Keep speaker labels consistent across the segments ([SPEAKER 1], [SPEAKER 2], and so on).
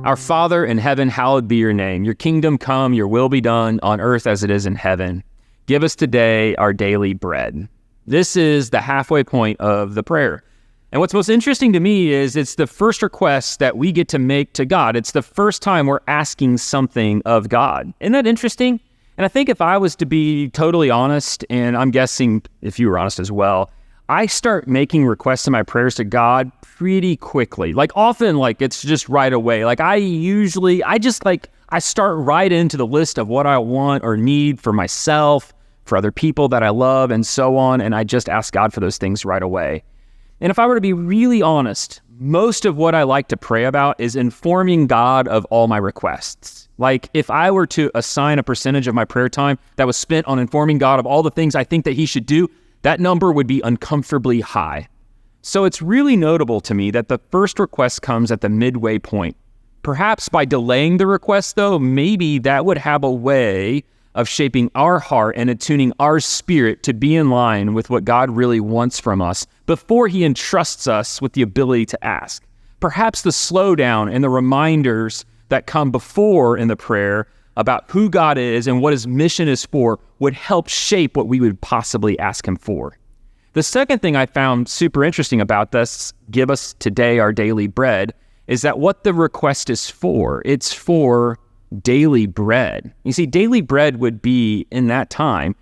[SPEAKER 1] Our Father in heaven, hallowed be your name. Your kingdom come, your will be done on earth as it is in heaven. Give us today our daily bread. This is the halfway point of the prayer. And what's most interesting to me is it's the first request that we get to make to God. It's the first time we're asking something of God. Isn't that interesting? And I think if I was to be totally honest, and I'm guessing if you were honest as well, I start making requests in my prayers to God pretty quickly. Like often, it's just right away. I start right into the list of what I want or need for myself, for other people that I love, and so on. And I just ask God for those things right away. And if I were to be really honest, most of what I like to pray about is informing God of all my requests. Like if I were to assign a percentage of my prayer time that was spent on informing God of all the things I think that he should do, that number would be uncomfortably high. So it's really notable to me that the first request comes at the midway point. Perhaps by delaying the request, though, maybe that would have a way of shaping our heart and attuning our spirit to be in line with what God really wants from us before he entrusts us with the ability to ask. Perhaps the slowdown and the reminders that come before in the prayer about who God is and what his mission is for would help shape what we would possibly ask him for. The second thing I found super interesting about this, give us today our daily bread, is that what the request is for. It's for daily bread. You see, daily bread would be, in that time,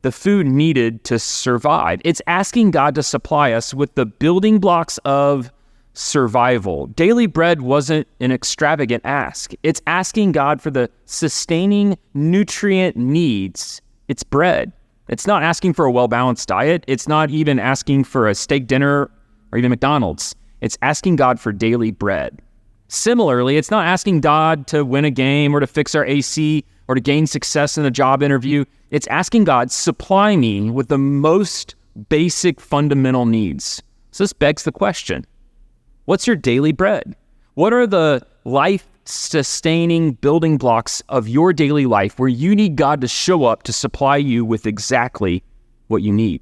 [SPEAKER 1] the food needed to survive. It's asking God to supply us with the building blocks of survival. Daily bread wasn't an extravagant ask. It's asking God for the sustaining nutrient needs. It's bread. It's not asking for a well-balanced diet. It's not even asking for a steak dinner or even McDonald's. It's asking God for daily bread. Similarly, it's not asking God to win a game or to fix our AC or to gain success in a job interview. It's asking God, supply me with the most basic fundamental needs. So this begs the question, what's your daily bread? What are the life-sustaining building blocks of your daily life where you need God to show up to supply you with exactly what you need?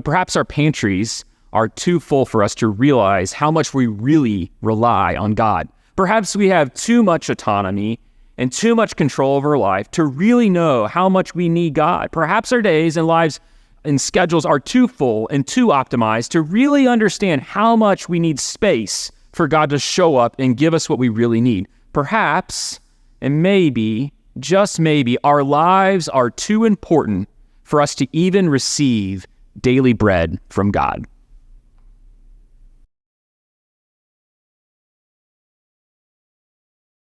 [SPEAKER 1] Perhaps our pantries are too full for us to realize how much we really rely on God. Perhaps we have too much autonomy and too much control over our life to really know how much we need God. Perhaps our days and lives and schedules are too full and too optimized to really understand how much we need space for God to show up and give us what we really need. Perhaps, and maybe, just maybe, our lives are too important for us to even receive daily bread from God.